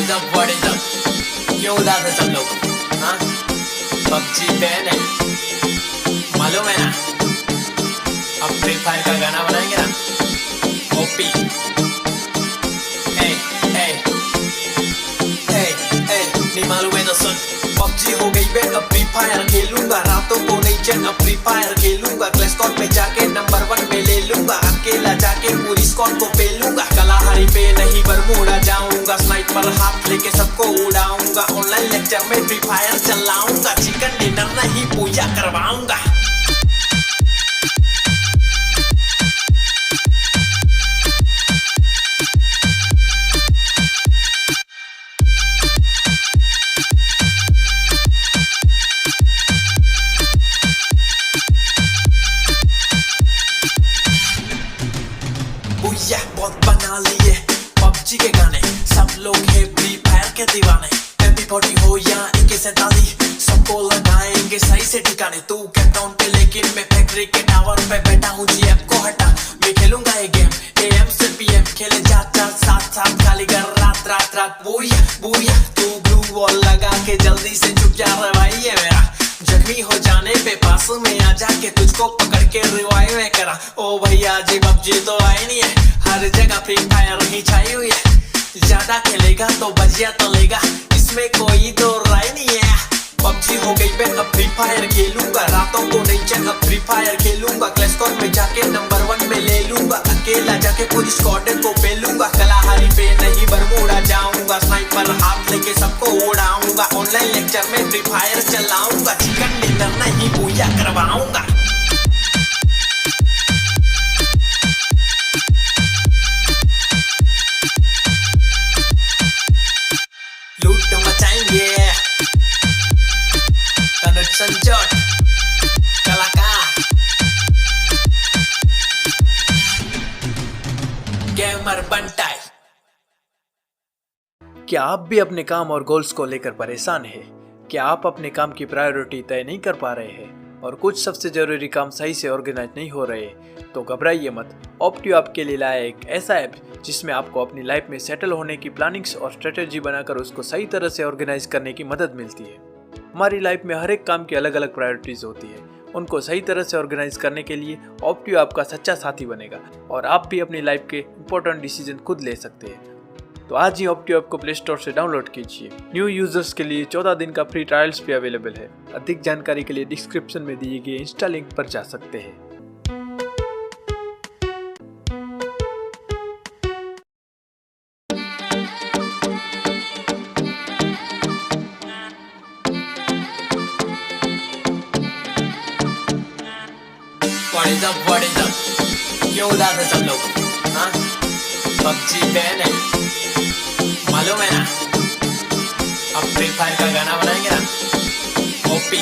What is up? क्यों उदास है सब लोग? हाँ, पबजी बैन है, मालूम है ना? अब फ्री फायर का गाना बनाएंगे ना? ओपी नहीं मालूम है तो सुन। पबजी हो गई बैन, अब फ्री फायर खेलूंगा, रातों को नहीं चैन, अब फ्री फायर खेलूंगा, क्लैश स्क्वाड में जाके नंबर 1 पे ले लूंगा, अकेला जाके पूरी स्क्वाड को पेलूंगा, कलाहारी पे नहीं बरमूडा जाऊंगा, स्नाइपर हाथ लेके सबको उड़ाऊंगा, ऑनलाइन लेक्चर में फ्री फायर चलाऊंगा, चिकन डिनर नहीं पूजा करवाऊंगा। बहुत बना लिए पबजी के गाने, सब लोग है फ्री फायर के दीवाने, MP40 हो या AK47 सबको लगाएंगे सही से ठिकाने। तू कैपटाउन पे लेकिन मैं फैक्ट्री के टावर पे बैठा हूँ, GF को हटा मैं खेलूंगा ये गेम, AM से PM खेले जा साथ खाली कर रात रात रात। बुया तू ग्लू वॉल लगा के जल्दी से चुप जा रहा भाई, ये मेरा जख्मी हो जाने पे पास में आ जाके तुझको पकड़ के रिवाइव में करा। ओ भैया जी पबजी तो आई नहीं है, हर जगह फ्री फायर ही छाई हुई है, ज्यादा खेलेगा तो बजिया तलेगा, इसमें कोई तो राय नहीं है। पबजी हो गई बैन, अब फ्री फायर खेलूंगा, रातों को नहीं चैन, अब फ्री फायर खेलूंगा, क्लैश स्क्वाड में जाके नंबर 1 में ले लूंगा, अकेला जाके पूरी स्क्वाड को पेलूंगा, कलाहारी पे नहीं बरमूडा जाऊंगा, स्नाइपर हाथ लेके सबको उड़ाऊंगा, ऑनलाइन लेक्चर में फ्री फायर चलाऊंगा, चिकन डिनर नहीं पूजा करवाऊंगा। लूट मचाएंगे तनुज संजोट कलाकार गेमर बंटाई। क्या आप भी अपने काम और गोल्स को लेकर परेशान हैं? क्या आप अपने काम की प्रायोरिटी तय नहीं कर पा रहे हैं और कुछ सबसे जरूरी काम सही से ऑर्गेनाइज नहीं हो रहे? तो घबराइए मत, ऑप्टियो आपके लिए लाया एक ऐसा ऐप जिसमें आपको अपनी लाइफ में सेटल होने की प्लानिंग्स और स्ट्रेटेजी बनाकर उसको सही तरह से ऑर्गेनाइज करने की मदद मिलती है। हमारी लाइफ में हर एक काम की अलग अलग प्रायोरिटीज होती है, उनको सही तरह से ऑर्गेनाइज करने के लिए ऑप्टियो आपका सच्चा साथी बनेगा और आप भी अपनी लाइफ के इंपॉर्टेंट डिसीजन खुद ले सकते हैं। तो आज ही ऑप्टियो ऐप को प्ले स्टोर से डाउनलोड कीजिए। न्यू यूजर्स के लिए 14 दिन का फ्री ट्रायल्स भी अवेलेबल है। अधिक जानकारी के लिए डिस्क्रिप्शन में दिए गए इंस्टा लिंक पर जा सकते हैं। What is up? क्यों उदास है सब लोग? हाँ, पबजी बैन है, मालूम है ना? अब फ्री फायर का गाना बनाएंगे ना? ओपी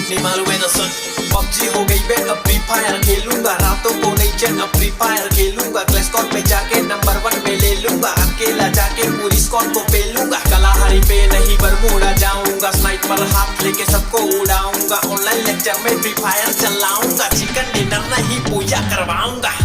नहीं मालूम है तो सुन। पबजी हो गई बैन, अब फ्री फायर खेलूंगा, रातों को नहीं चैन, अब फ्री फायर खेलूंगा, क्लैश स्क्वाड में जाके नंबर 1 पे ले लूंगा, अकेला जाके पूरी स्क्वाड को पेलूंगा, कलाहारी पे नहीं बरमूडा जाऊंगा, स्नाइपर हाथ लेके सबको उड़ाऊंगा, ऑनलाइन लेक्चर में फ्री फायर चलाऊंगा, चिकन डिनर नहीं पूजा करवाऊंगा।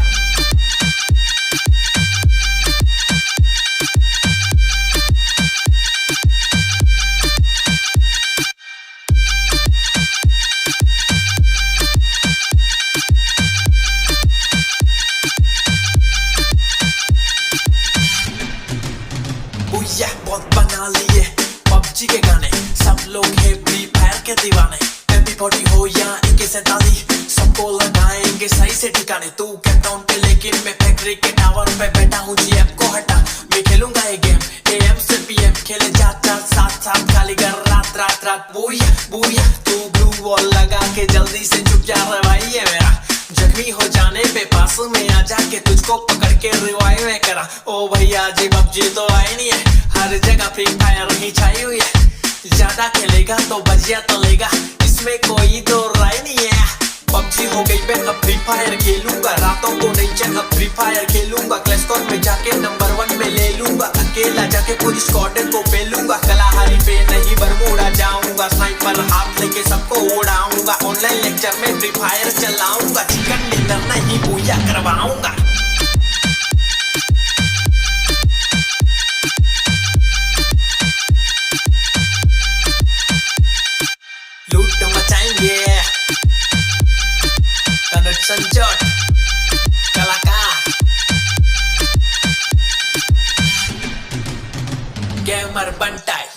बहुत बना लिए पबजी के गाने, सब लोग है फ्री फायर के दीवाने, MP40 हो या AK47 सबको लगाएंगे सही से ठिकाने। तू कैपटाउन पे लेकिन मैं फैक्ट्री के टावर पे बैठा हूँ, GF को हटा मैं खेलूंगा ये गेम, AM से PM खेले जा साथ खाली कर रात रात रात। बुया तू ग्लू वॉल लगा के जल्दी से चुप जा रहा भाई, ये मेरा जख्मी हो जाने पे पास में आ जाके तुझको पकड़ के रिवाइव में करा। ओ भैया जी पबजी तो आई नहीं है, हर जगह फ्री फायर ही छाई हुई है, ज्यादा खेलेगा तो बजिया तलेगा, इसमें कोई तो राय नहीं है। पबजी हो गई बैन, अब फ्री फायर खेलूंगा, रातों को नहीं चैन, अब फ्री फायर खेलूंगा, क्लैश स्क्वाड में जाके नंबर 1 में ले लूंगा, अकेला जाके पूरी स्क्वाड को पेलूंगा, कलाहारी पे नहीं बरमूडा जाऊंगा, स्नाइपर हाथ लेके सबको उड़ाऊंगा, ऑनलाइन लेक्चर में फ्री फायर चलाऊंगा, चिकन डिनर नहीं पूजा करवाऊंगा। बनता है।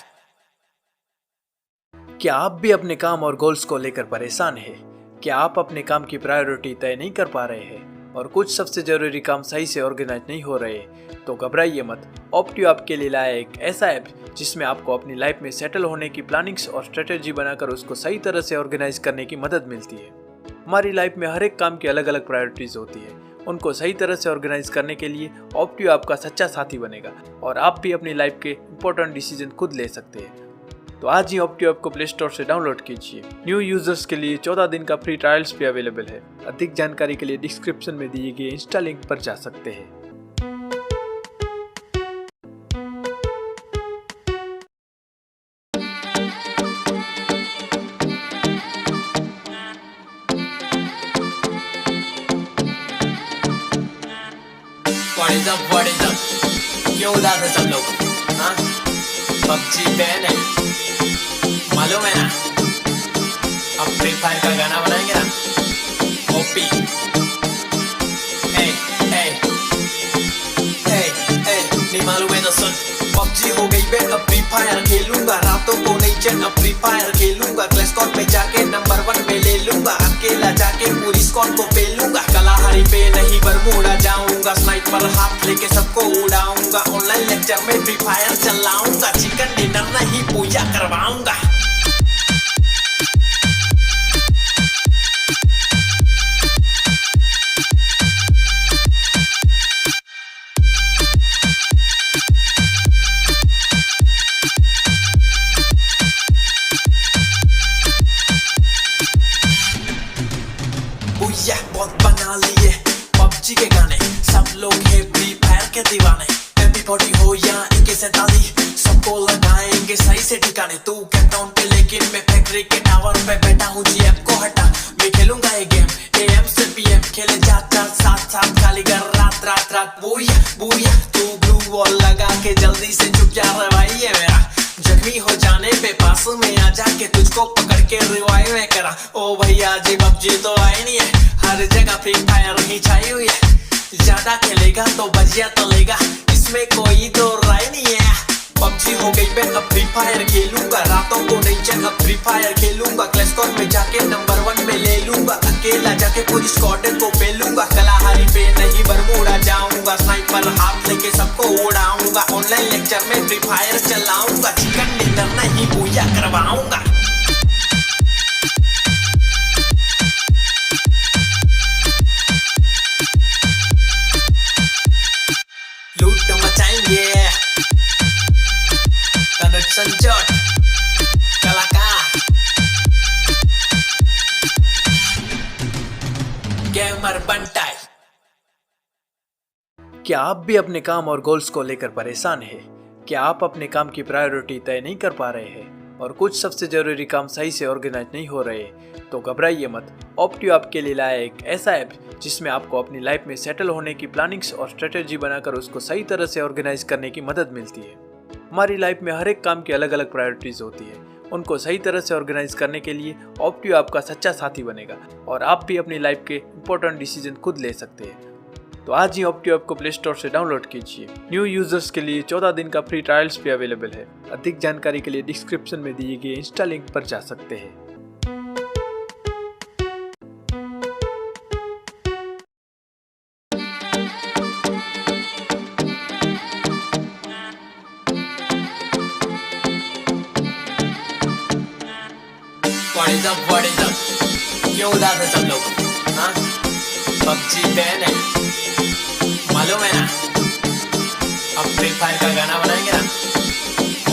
क्या आप भी अपने काम और गोल्स को लेकर परेशान हैं? क्या आप अपने काम की प्रायोरिटी तय नहीं कर पा रहे हैं और कुछ सबसे जरूरी काम सही से ऑर्गेनाइज नहीं हो रहे? तो घबराइए मत। ऑप्टियो आपके लिए लाया एक ऐसा ऐप जिसमें आपको अपनी लाइफ में सेटल होने की प्लानिंग्स और स्ट्रेटेजी बनाकर उसको सही तरह से ऑर्गेनाइज करने की मदद मिलती है। हमारी लाइफ में हर एक काम की अलग अलग प्रायोरिटीज होती है। उनको सही तरह से ऑर्गेनाइज करने के लिए ऑप्टियो आपका सच्चा साथी बनेगा और आप भी अपनी लाइफ के इंपॉर्टेंट डिसीजन खुद ले सकते हैं। तो आज ही ऑप्टियो ऐप को प्ले स्टोर से डाउनलोड कीजिए। न्यू यूजर्स के लिए 14 दिन का फ्री ट्रायल्स भी अवेलेबल है। अधिक जानकारी के लिए डिस्क्रिप्शन में दिए गए इंस्टा लिंक पर जा सकते हैं। What is up? क्यों उदास है सब लोग? हाँ? पबजी बैन है, मालूम है ना? अब फ्री फायर का गाना बनाएंगे ना? ओपी नहीं मालूम है तो सुन। पबजी हो गई बैन, अब फ्री फायर खेलूंगा, रातों को नहीं चैन, अब फ्री फायर खेलूंगा, क्लैश स्क्वाड में जाके नंबर 1 में ले लूंगा, अकेला जाके पूरी स्क्वाड को पेलूंगा, कलाहारी पे नहीं बरमूडा जाऊंगा, स्नाइपर हाथ लेके सबको उड़ाऊंगा, ऑनलाइन लेक्चर में फ्री फायर चलाऊंगा, चिकन डिनर नहीं पूजा करवाऊंगा। बहुत बना लिए पबजी के गाने, सब लोग है फ्री फायर के दीवाने, MP40 हो या AK-47 सबको लगाएंगे सही से ठिकाने। तू कैपटाउन पे लेकिन मैं फैक्ट्री के टावर पे बैठा हूँ, जी ऐप को हटा, मैं खेलूंगा ये गेम AM से PM, खेले जाता साथ साथ खाली घर रात रात रात। बुया तू ब्लू वॉल लगा के जल्दी से चुप जा रहा भाई है मेरा, जख्मी हो जाने पे पास में आ जाके तुझको पकड़ के रिवाइव में करा। ओ भैया जी पबजी तो आई नहीं है, हर जगह फ्री फायर ही छाई हुई है, ज्यादा खेलेगा तो बजिया तलेगा, इसमें कोई दो राय नहीं है। पबजी हो गई मैं अब फ्री फायर खेलूंगा, रातों को नहीं चैन, अब फ्री फायर खेलूंगा, क्लैश स्क्वाड में जाके नंबर 1 में ले लूंगा, अकेला जाके पूरी स्क्वाड को पेलूंगा, कलाहारी पे नहीं बरमूडा जाऊंगा, स्नाइपर हाथ लेके सबको उड़ाऊंगा, ऑनलाइन लेक्चर में फ्री फायर चलाऊंगा, चिकन डिनर नहीं पूजा करवाऊंगा। लूट मचाएंगे कनट संजोट कलाकार गेमर बनता है। क्या आप भी अपने काम और गोल्स को लेकर परेशान हैं? क्या आप अपने काम की प्रायोरिटी तय नहीं कर पा रहे हैं और कुछ सबसे जरूरी काम सही से ऑर्गेनाइज नहीं हो रहे? तो घबराइए मत। ऑप्टियो आपके लिए लाया एक ऐसा ऐप जिसमें आपको अपनी लाइफ में सेटल होने की प्लानिंग्स और स्ट्रेटेजी बनाकर उसको सही तरह से ऑर्गेनाइज करने की मदद मिलती है। हमारी लाइफ में हर एक काम की अलग अलग प्रायोरिटीज होती है। उनको सही तरह से ऑर्गेनाइज करने के लिए ऑप्टियो आपका सच्चा साथी बनेगा और आप भी अपनी लाइफ के इंपॉर्टेंट डिसीजन खुद ले सकते हैं। तो आज ही ऑप्टियो ऐप को प्ले स्टोर से डाउनलोड कीजिए। न्यू यूजर्स के लिए 14 दिन का फ्री ट्रायल्स भी अवेलेबल है। अधिक जानकारी के लिए डिस्क्रिप्शन में दिए गए इंस्टा लिंक पर जा सकते हैं। What is up? क्यों उदास है सब लोग? हाँ? पबजी बैन है, मालूम है ना? अब फ्री फायर का गाना बनाएंगे ना?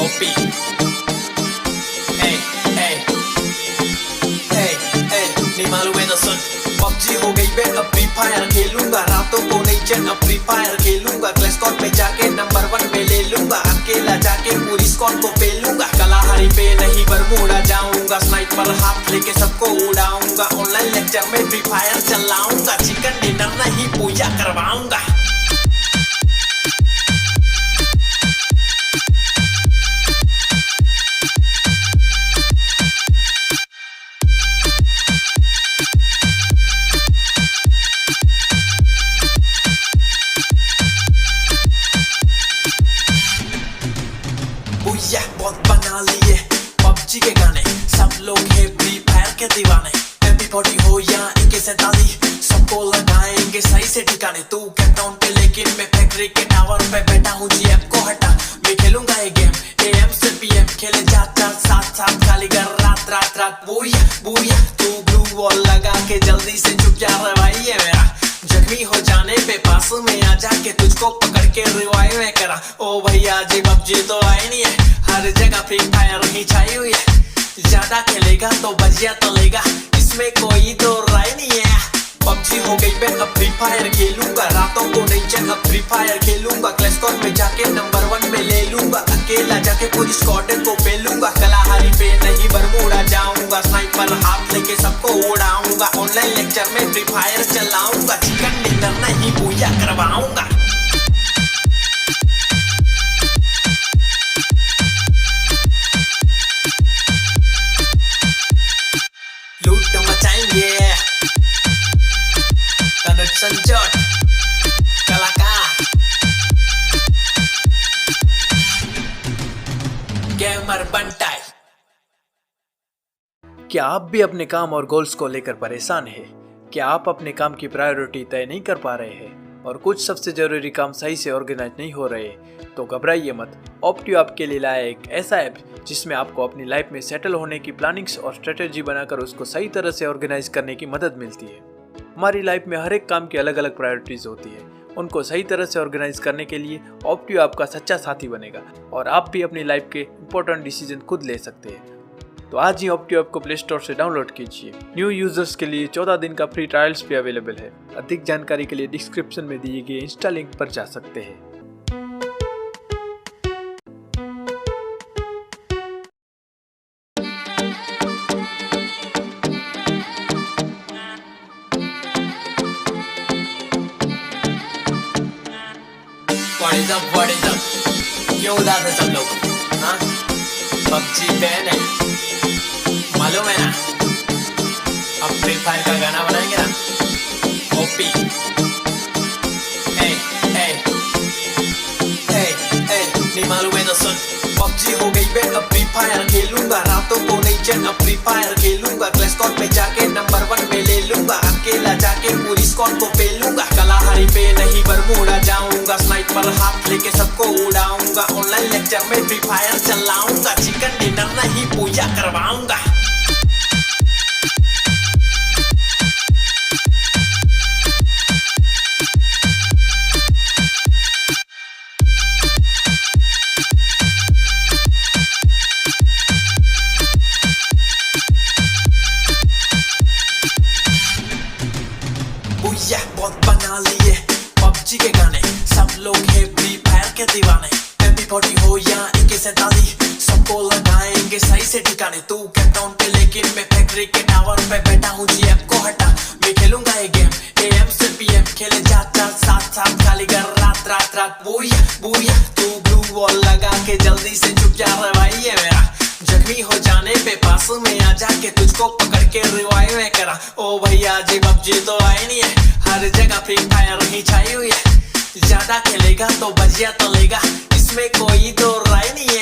ओपी नहीं मालूम है तो सुन। पबजी हो गई बैन, अब फ्री फायर खेलूंगा, रातों को नहीं चैन, अब फ्री फायर खेलूंगा, क्लैश स्क्वाड में जाके नंबर 1 में ले लूंगा, अकेला जाके पूरी स्क्वाड को पेलूंगा, कलाहारी पे नहीं बरमूडा जाऊंगा, स्नाइपर हाथ लेके सबको उड़ाऊंगा, ऑनलाइन लेक्चर में फ्री फायर चलाऊंगा, चिकन डिनर नहीं पूजा करवाऊंगा। हूँ जी ऐप को हटा, मैं खेलूंगा ये गेम AM से PM, खेले जाता साथ साथ खाली कर रात रात रात। बूया बूया तू ब्लू वॉल लगा के जल्दी से चुप जा रहा भाई है मेरा, जख्मी हो जाने पे पास में आ जाके तुझको पकड़ के रिवाइव में करा। ओ भैया जी PUBG तो आई नहीं है, हर जगह फ्री फायर ही छाई हुई है, ज्यादा खेलेगा तो बजिया तलेगा, इसमें कोई तो राय नहीं है। PUBG हो गई मैं अब फ्री फायर खेलूंगा, रातों को नहीं चैन अब फ्री फायर खेलूंगा, क्लैश स्क्वाड में जाके नंबर 1 में ले लूंगा, अकेला जाके पूरी स्क्वाड को पेलूंगा, कलाहारी पे नहीं बरमूडा जाऊंगा, स्नाइपर हाथ लेके सबको उड़ाऊंगा, ऑनलाइन लेक्चर में फ्री फायर चलाऊंगा, चिकन डिनर नहीं पूजा करवाऊंगा। लूट मचाएंगे तनुज संजोट कलाकार गेमर बंटाई। क्या आप भी अपने काम और गोल्स को लेकर परेशान हैं? क्या आप अपने काम की प्रायोरिटी तय नहीं कर पा रहे हैं और कुछ सबसे जरूरी काम सही से ऑर्गेनाइज नहीं हो रहे? तो घबराइए मत, ऑप्टियो आपके लिए लाया एक ऐसा ऐप जिसमें आपको अपनी लाइफ में सेटल होने की प्लानिंग्स और स्ट्रेटेजी बनाकर उसको सही तरह से ऑर्गेनाइज करने की मदद मिलती है। हमारी लाइफ में हर एक काम की अलग अलग प्रायोरिटीज होती है, उनको सही तरह से ऑर्गेनाइज करने के लिए ऑप्टियो आपका सच्चा साथी बनेगा और आप भी अपनी लाइफ के इंपॉर्टेंट डिसीजन खुद ले सकते हैं। तो आज ही ऑप्टियो ऐप को प्ले स्टोर से डाउनलोड कीजिए। न्यू यूजर्स के लिए 14 दिन का फ्री ट्रायल्स भी अवेलेबल है। अधिक जानकारी के लिए डिस्क्रिप्शन में दिए गए इंस्टा लिंक पर जा सकते हैं। What is up? क्यों उदास है सब लोग? हाँ? PUBG बैन है, मालूम है ना? अब फ्री फायर का गाना बनाएंगे ना? OP नहीं मालूम है तो सुन। PUBG हो गई बैन अब फ्री फायर खेलूंगा, रातों को नहीं चैन अब फ्री फायर खेलूंगा, क्लैश स्क्वाड में जाके नंबर 1 में ले लूंगा, अकेला जाके पूरी स्क्वाड को पेलूंगा, कलाहारी पे नहीं बरमूडा जाऊंगा, स्नाइपर हाथ लेके सबको उड़ाऊंगा, ऑनलाइन लेक्चर में फ्री फायर चलाऊंगा, चिकन डिनर नहीं पूजा करवाऊंगा। बहुत बना लिए PUBG के गाने, सब लोग है फ्री फायर के दीवाने, MP40 हो या AK-47 सबको लगाएंगे सही से ठिकाने। तू कैपटाउन पे लेकिन मैं फैक्ट्री के टावर पे बैठा हूँ जी ऐप को हटा, मैं खेलूंगा ये गेम AM से PM, खेले जाता साथ साथ खाली कर रात रात रात। बूया बूया तू ब्लू वॉल लगा के जल्दी से चुप जा रहा भाई है मेरा, जख्मी हो जाने पे पास में आ जाके तुझको पकड़ के रिवाइव में करा। ओ भैया जी PUBG तो आई नहीं है, हर जगह फ्री फायर ही छाई हुई है, ज्यादा खेलेगा तो बजिया तलेगा, इसमें कोई तो राय नहीं है।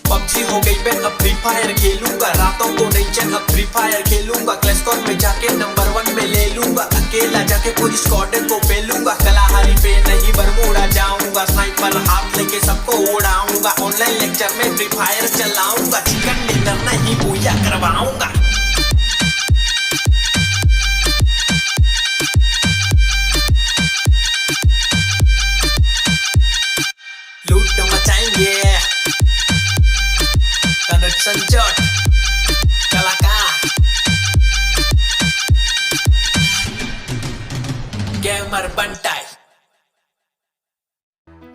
PUBG हो गई बैन अब फ्री फायर खेलूंगा, रातों को नहीं चैन अब फ्री फायर खेलूंगा, क्लैश स्क्वाड में जाके नंबर 1 में ले लूंगा, अकेला जाके पूरी स्क्वाड को पेलूंगा, कलाहारी पे नहीं बरमूडा जाऊंगा, स्नाइपर हाथ लेके सबको उड़ाऊंगा, ऑनलाइन लेक्चर में फ्री फायर चलाऊंगा, चिकन डिनर नहीं पूजा करवाऊंगा। लूट मचाएंगे तनुज संजोट कलाकार गेमर बंटाई।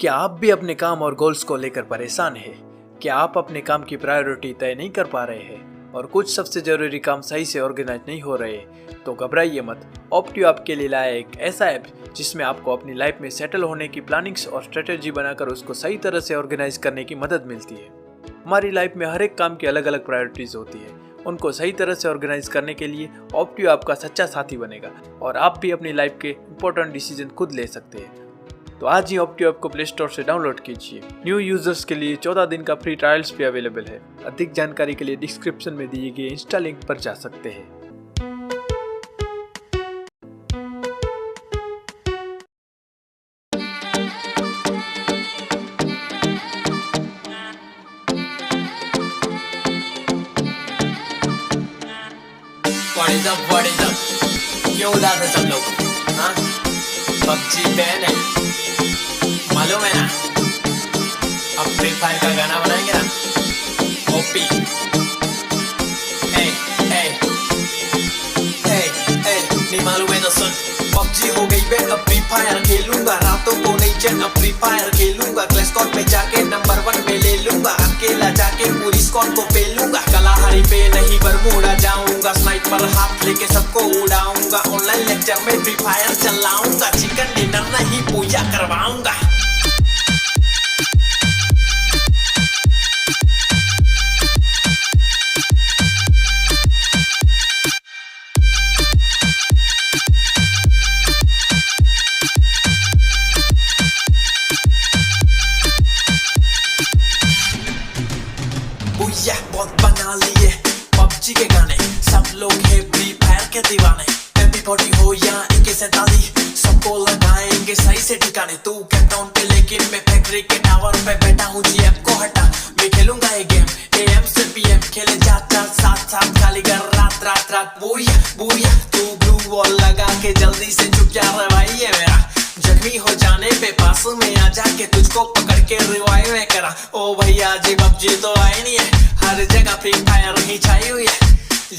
क्या आप भी अपने काम और गोल्स को लेकर परेशान हैं? क्या आप अपने काम की प्रायोरिटी तय नहीं कर पा रहे हैं और कुछ सबसे जरूरी काम सही से ऑर्गेनाइज नहीं हो रहे? तो घबराइए मत, ऑप्टियो आपके लिए लाया एक ऐसा ऐप जिसमें आपको अपनी लाइफ में सेटल होने की प्लानिंग्स और स्ट्रेटेजी बनाकर उसको सही तरह से ऑर्गेनाइज करने की मदद मिलती है। हमारी लाइफ में हर एक काम की अलग अलग प्रायोरिटीज होती है, उनको सही तरह से ऑर्गेनाइज करने के लिए ऑप्टियो आपका सच्चा साथी बनेगा और आप भी अपनी लाइफ के इंपॉर्टेंट डिसीजन खुद ले सकते हैं। तो आज ही ऑप्टियो ऐप को प्ले स्टोर से डाउनलोड कीजिए। न्यू यूजर्स के लिए 14 दिन का फ्री ट्रायल्स भी अवेलेबल है। अधिक जानकारी के लिए डिस्क्रिप्शन में दिए गए इंस्टा लिंक पर जा सकते हैं। What is up? क्यों उदास है सब लोग? हाँ? PUBG बैन है, मालूम है ना? अब फ्री फायर का गाना बनाएंगे ना? ओपी नहीं मालूम है तो सुन। PUBG हो गई बैन, अब फ्री फायर खेलूंगा, रातों को नहीं चैन, अब फ्री फायर खेलूंगा, क्लैश स्क्वाड में जाके नंबर 1 में ले लूंगा, अकेला जाके पूरी स्क्वाड को पेलूंगा, कलाहारी पे नहीं बरमूडा जाऊंगा, स्नाइपर हाथ लेके सबको उड़ाऊंगा, ऑनलाइन लेक्चर में फ्री फायर चलाऊंगा, चिकन डिनर नहीं पूजा करवाऊंगा। बहुत बना लिए PUBG के गाने, सब लोग है फ्री फायर के दीवाने, MP40 हो या AK-47 सबको लगाएंगे सही से ठिकाने। तू कैपटाउन पे लेकिन मैं फैक्ट्री के टावर पे बैठा हूँ, GF को हटा मैं खेलूंगा ये गेम, AM से PM खेले जाता साथ खाली कर रात रात रात। बुया तू ब्लू वॉल लगा के जल्दी से चुप जा रहा भाई, ये मेरा जख्मी हो जाने पे पास में आ जाके तुझको पकड़ के रिवाइव में करा। ओ भैया जी PUBG तो आई नहीं है, हर जगह फ्री फायर ही छाई हुई है,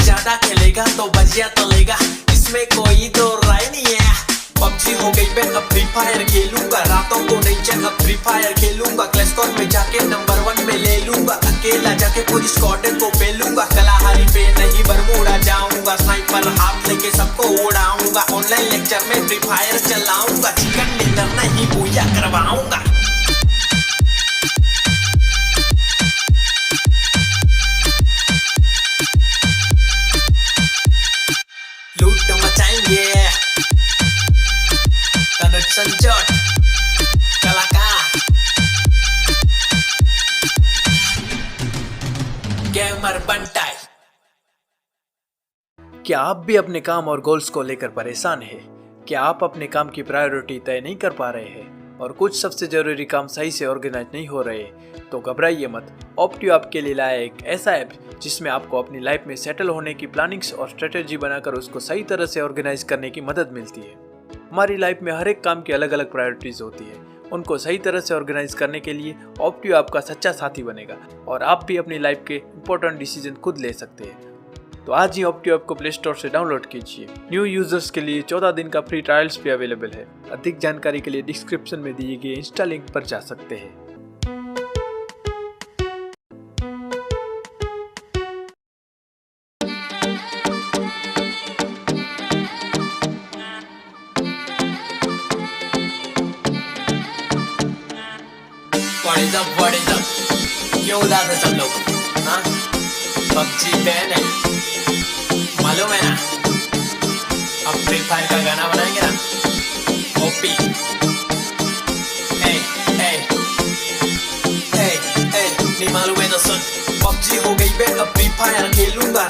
ज्यादा खेलेगा तो बजिया तलेगा, इसमें कोई तो राय नहीं है। PUBG हो गई बैन, अब फ्री फायर खेलूंगा, रातों को नहीं चैन, अब फ्री फायर खेलूंगा, क्लैश स्क्वाड में जाके नंबर 1 में ले लूंगा, अकेला जाके पूरी स्क्वाड को पेलूंगा, कलाहारी पे नहीं बरमूडा जाऊंगा, स्नाइपर हाथ लेके सबको उड़ाऊंगा, ऑनलाइन लेक्चर में फ्री फायर चलाऊंगा, चिकन डिनर नहीं पूजा करवाऊंगा। लूट मचाएंगे तनुज संजोट कलाकार, गेमर बंटाई। क्या आप भी अपने काम और गोल्स को लेकर परेशान हैं? क्या आप अपने काम की प्रायोरिटी तय नहीं कर पा रहे हैं और कुछ सबसे जरूरी काम सही से ऑर्गेनाइज नहीं हो रहे? तो घबराइए मत, ऑप्टियो आपके लिए लाया एक ऐसा ऐप जिसमें आपको अपनी लाइफ में सेटल होने की प्लानिंग्स और स्ट्रेटेजी बनाकर उसको सही तरह से ऑर्गेनाइज करने की मदद मिलती है। हमारी लाइफ में हर एक काम की अलग अलग प्रायोरिटीज होती है, उनको सही तरह से ऑर्गेनाइज करने के लिए ऑप्टियो आपका सच्चा साथी बनेगा और आप भी अपनी लाइफ के इंपॉर्टेंट डिसीजन खुद ले सकते हैं। तो आज ही ऑप्टियो ऐप को प्ले स्टोर से डाउनलोड कीजिए। न्यू यूजर्स के लिए 14 दिन का फ्री ट्रायल्स भी अवेलेबल है। अधिक जानकारी के लिए डिस्क्रिप्शन में दिए गए इंस्टा लिंक पर जा सकते हैं। What is up? क्यों उदास है सब लोग? हाँ? PUBG बैन है, मालूम है ना? अब फ्री फायर का गाना बनाएंगे ना? ओपी नहीं मालूम है तो सुन। PUBG हो गई बैन, अब फ्री फायर खेलूंगा।